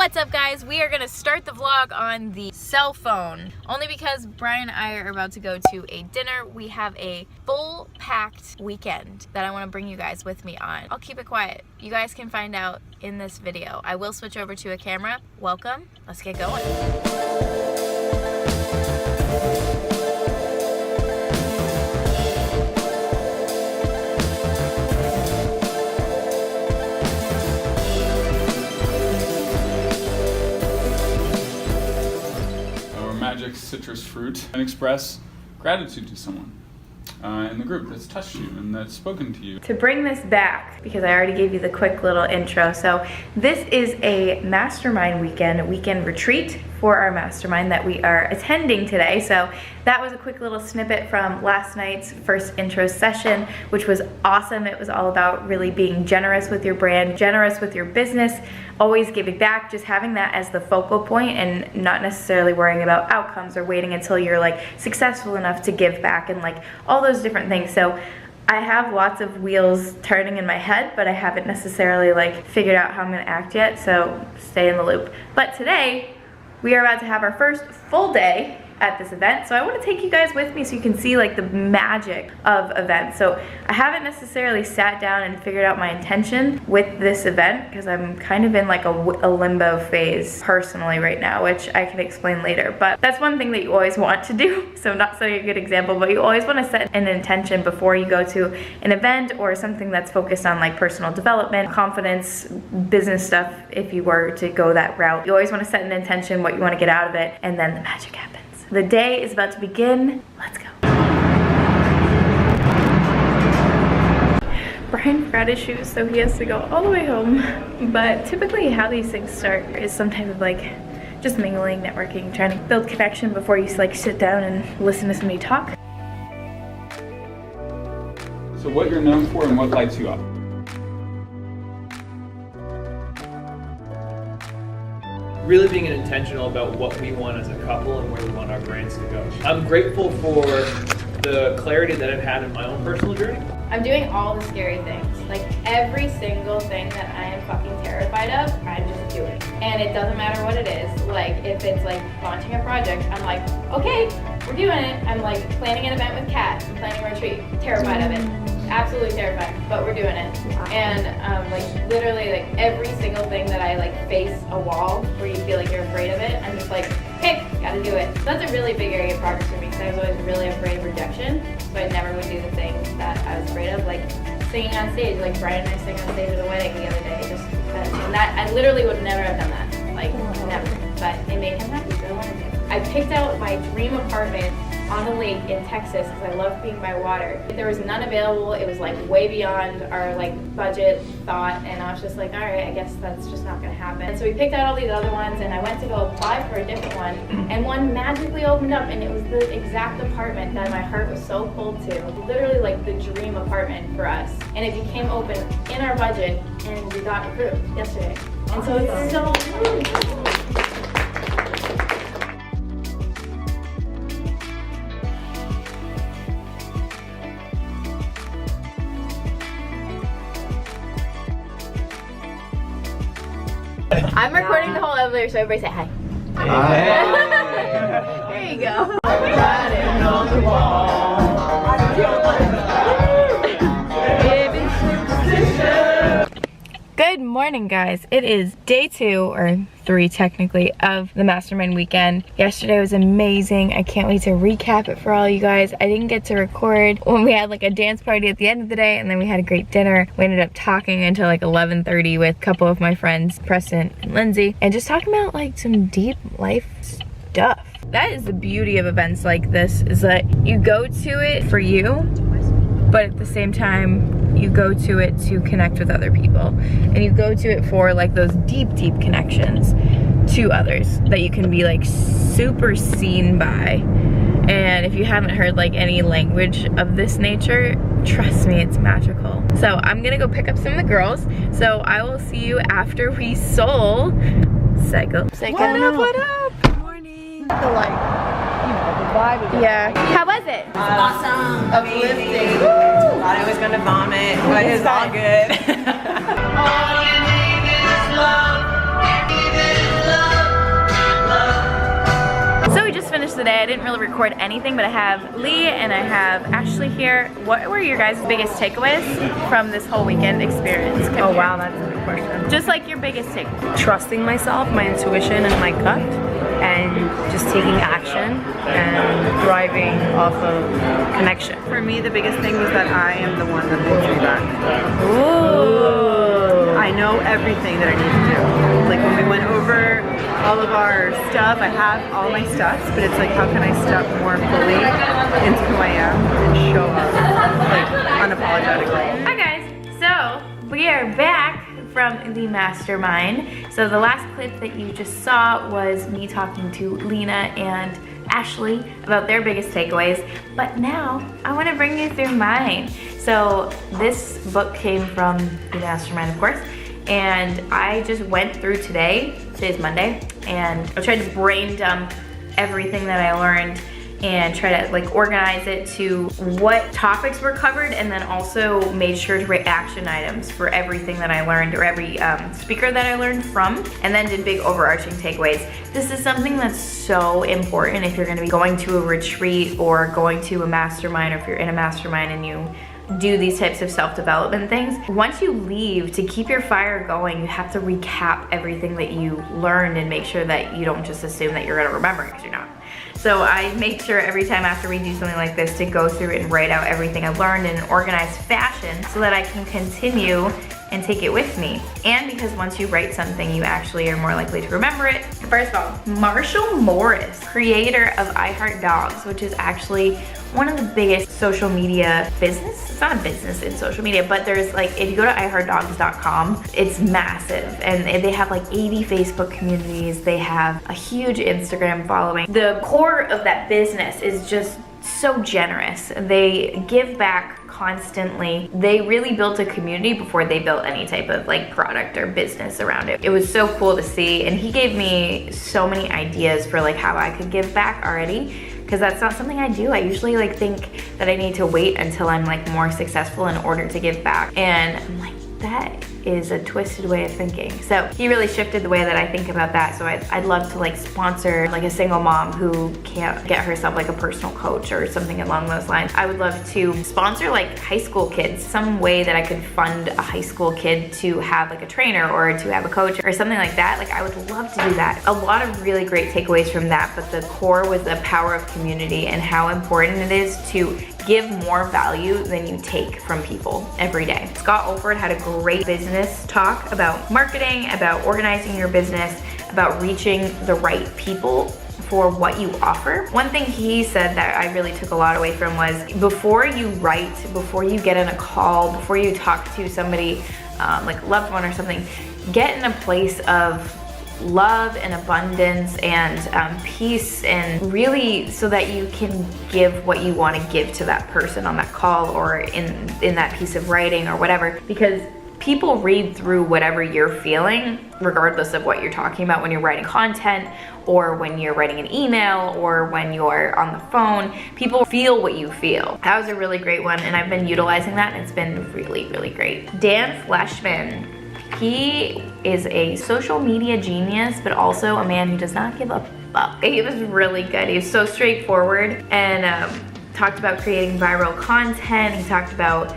What's up, guys? We are gonna start the vlog on the cell phone only because Brian and I are about to go to a dinner. We have a full packed weekend that I want to bring you guys with me on. I'll keep it quiet. You guys can find out in this video. I will switch over to a camera. Welcome. Let's get going. Magic citrus fruit and express gratitude to someone in the group that's touched you and that's spoken to you. To bring this back, because I already gave you the quick little intro, so this is a mastermind weekend retreat for our mastermind that we are attending today. So that was a quick little snippet from last night's first intro session, which was awesome. It was all about really being generous with your brand, generous with your business, always giving back, just having that as the focal point and not necessarily worrying about outcomes or waiting until you're like successful enough to give back and like all those different things. So I have lots of wheels turning in my head, but I haven't necessarily like figured out how I'm gonna act yet, so stay in the loop. But today, we are about to have our first full day at this event, so I want to take you guys with me so you can see like the magic of events. So I haven't necessarily sat down and figured out my intention with this event because I'm kind of in like a limbo phase personally right now, which I can explain later. But that's one thing that you always want to do, so not setting a good example, but you always want to set an intention before you go to an event or something that's focused on like personal development, confidence, business stuff. If you were to go that route, you always want to set an intention, what you want to get out of it, and then the magic happens. The day is about to begin. Let's go. Brian forgot his shoes, so he has to go all the way home. But typically how these things start is some type of like just mingling, networking, trying to build connection before you like sit down and listen to somebody talk. So what you're known for and what lights you up? Really being intentional about what we want as a couple and where we want our brands to go. I'm grateful for the clarity that I've had in my own personal journey. I'm doing all the scary things. Like every single thing that I am fucking terrified of, I'm just doing. And it doesn't matter what it is. Like if it's like launching a project, I'm like, okay, we're doing it. I'm like planning an event with Kat, I'm planning a retreat. Terrified of it. Absolutely terrified, but we're doing it. And like literally like every single thing that I like face a wall where you feel like you're afraid of it, I'm just like, hey, gotta do it. So that's a really big area of progress for me because I was always really afraid of rejection. So I never would do the things that I was afraid of, like singing on stage. Like Brian and I sang on stage at a wedding the other day. And that I literally would never have done that. Like never. But it made him happy, so I wanted to. I picked out my dream apartment on a lake in Texas because I love being by water. There was none available. It was like way beyond our like budget thought, and I was just like, all right, I guess that's just not gonna happen. So we picked out all these other ones, and I went to go apply for a different one, and one magically opened up, and it was the exact apartment that my heart was so cold to. Literally like the dream apartment for us, and it became open in our budget, and we got approved yesterday. And so it's so. I'm recording the whole elevator, so everybody say hi. Hi. There you go. Good morning, guys. It is day 2 or 3 technically of the mastermind weekend. Yesterday was amazing. I can't wait to recap it for all you guys. I didn't get to record when we had like a dance party at the end of the day, and then we had a great dinner. We ended up talking until like 11:30 with a couple of my friends, Preston and Lindsay, and just talking about like some deep life stuff. That is the beauty of events like this, is that you go to it for you, but at the same time you go to it to connect with other people, and you go to it for like those deep connections to others that you can be like super seen by. And if you haven't heard like any language of this nature, trust me, it's magical. So I'm gonna go pick up some of the girls, so I will see you after we soul cycle. What up? Good morning. The like, you know, the vibe of it. Yeah. How was it? Awesome. Uplifting. Thought I was gonna vomit, but it's all good. All you need is love. today. I didn't really record anything, but I have Lee and I have Ashley here. What were your guys' biggest takeaways from this whole weekend experience? Oh wow, that's a good question. Just like your biggest takeaway. Trusting myself, my intuition, and my gut, and just taking action and thriving off of connection. For me, the biggest thing was that I am the one that holds me back. Ooh. I know everything that I need to do. Like when we went over all of our stuff, I have all my stuff, but it's like, how can I step more fully into who I am and show up like unapologetically? Hi guys, so we are back from the Mastermind. So the last clip that you just saw was me talking to Lena and Ashley about their biggest takeaways, but now I want to bring you through mine. So this book came from the Mastermind, of course, and I just went through today's Monday, and I tried to brain dump everything that I learned and try to like organize it to what topics were covered, and then also made sure to write action items for everything that I learned, or every speaker that I learned from, and then did big overarching takeaways. This is something that's so important if you're gonna be going to a retreat or going to a mastermind, or if you're in a mastermind and you do these types of self-development things. Once you leave, to keep your fire going, you have to recap everything that you learned and make sure that you don't just assume that you're gonna remember it, because you're not. So I make sure every time after we do something like this to go through and write out everything I learned in an organized fashion so that I can continue and take it with me. And because once you write something, you actually are more likely to remember it. First of all, Marshall Morris, creator of I Heart Dogs, which is actually one of the biggest social media business. It's not a business in social media, but there's like, if you go to iheartdogs.com, it's massive. And they have like 80 Facebook communities. They have a huge Instagram following. The core of that business is just so generous. They give back constantly. They really built a community before they built any type of like product or business around it. It was so cool to see, and he gave me so many ideas for like how I could give back already, because that's not something I do. I usually like think that I need to wait until I'm like more successful in order to give back, and I'm like, that is a twisted way of thinking. So he really shifted the way that I think about that. So I'd love to like sponsor like a single mom who can't get herself like a personal coach or something along those lines. I would love to sponsor like high school kids, some way that I could fund a high school kid to have like a trainer or to have a coach or something like that. Like I would love to do that. A lot of really great takeaways from that, but the core was the power of community and how important it is to give more value than you take from people every day. Scott Olford had a great business talk about marketing, about organizing your business, about reaching the right people for what you offer. One thing he said that I really took a lot away from was, before you write, before you get on a call, before you talk to somebody, like a loved one or something, get in a place of love and abundance and peace, and really so that you can give what you want to give to that person on that call or in that piece of writing or whatever, because people read through whatever you're feeling regardless of what you're talking about when you're writing content or when you're writing an email or when you're on the phone. People feel what you feel. That was a really great one, and I've been utilizing that, and it's been really, really great. Dan Fleshman, he is a social media genius, but also a man who does not give a fuck. He was really good. He was so straightforward and talked about creating viral content. He talked about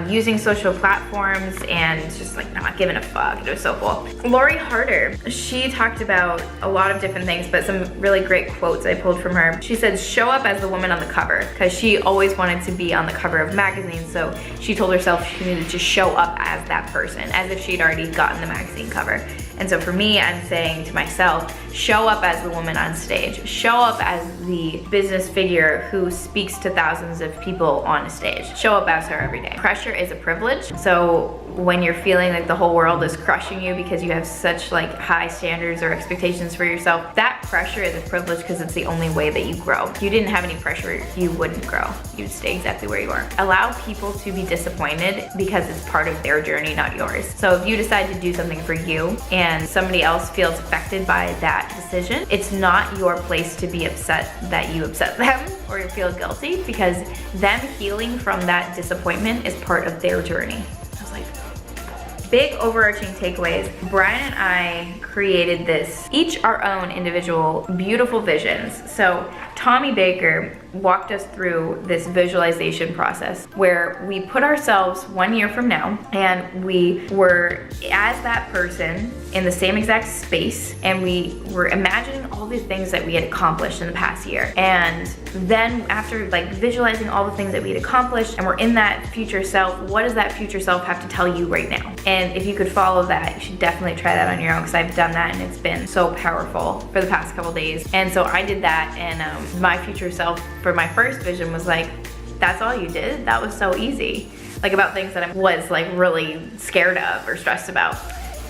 using social platforms and just like not giving a fuck. It was so cool. Lori Harder, she talked about a lot of different things, but some really great quotes I pulled from her. She said, show up as the woman on the cover, because she always wanted to be on the cover of magazines, so she told herself she needed to show up as that person, as if she'd already gotten the magazine cover. And so for me, I'm saying to myself, show up as the woman on stage. Show up as the business figure who speaks to thousands of people on a stage. Show up as her every day. Pressure is a privilege. So when you're feeling like the whole world is crushing you because you have such like high standards or expectations for yourself, that pressure is a privilege because it's the only way that you grow. If you didn't have any pressure, you wouldn't grow. You'd stay exactly where you are. Allow people to be disappointed because it's part of their journey, not yours. So if you decide to do something for you and somebody else feels affected by that decision, it's not your place to be upset that you upset them or you feel guilty, because them healing from that disappointment is part of their journey. I was like, big overarching takeaways. Brian and I created this, each our own individual beautiful visions. So Tommy Baker walked us through this visualization process where we put ourselves 1 year from now and we were as that person in the same exact space, and we were imagining all the things that we had accomplished in the past year. And then after like visualizing all the things that we had accomplished and we're in that future self, what does that future self have to tell you right now? And if you could follow that, you should definitely try that on your own, because I've done that and it's been so powerful for the past couple days. And so I did that, and my future self for my first vision was like, that's all you did? That was so easy. Like about things that I was like really scared of or stressed about.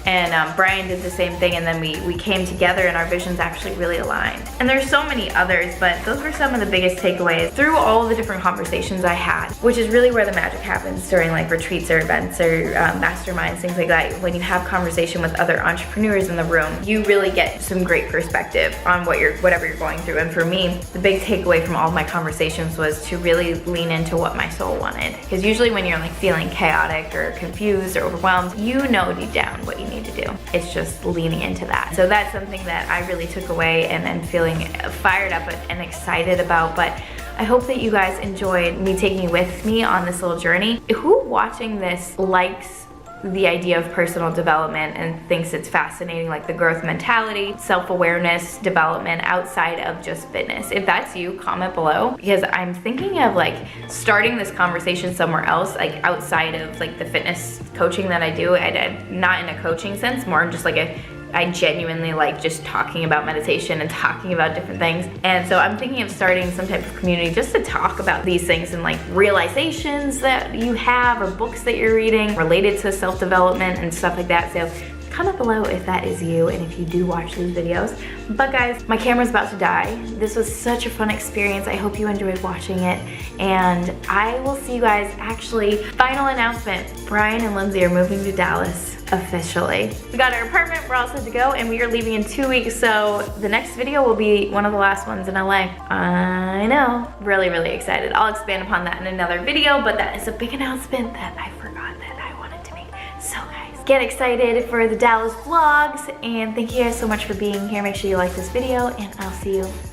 And Brian did the same thing, and then we came together and our visions actually really aligned. And there's so many others, but those were some of the biggest takeaways through all the different conversations I had, which is really where the magic happens during like retreats or events or masterminds, things like that. When you have conversation with other entrepreneurs in the room, you really get some great perspective on whatever you're going through. And for me, the big takeaway from all of my conversations was to really lean into what my soul wanted. Because usually when you're like feeling chaotic or confused or overwhelmed, you know deep down what you need to do. It's just leaning into that. So that's something that I really took away and I'm feeling fired up and excited about. But I hope that you guys enjoyed me taking you with me on this little journey. Who watching this likes the idea of personal development and thinks it's fascinating, like the growth mentality, self-awareness, development outside of just fitness? If that's you, comment below, because I'm thinking of like starting this conversation somewhere else, like outside of like the fitness coaching that I do, and not in a coaching sense, more just like I genuinely like just talking about meditation and talking about different things. And so I'm thinking of starting some type of community just to talk about these things and like realizations that you have or books that you're reading related to self-development and stuff like that. So comment below if that is you and if you do watch these videos. But guys, my camera's about to die. This was such a fun experience. I hope you enjoyed watching it, and I will see you guys. Actually, final announcement, Brian and Lindsay are moving to Dallas officially. We got our apartment, we're all set to go, and we are leaving in 2 weeks, so the next video will be one of the last ones in LA. I know, really, really excited. I'll expand upon that in another video, but that is a big announcement that I forgot that I wanted to make. So guys, get excited for the Dallas vlogs, and thank you guys so much for being here. Make sure you like this video, and I'll see you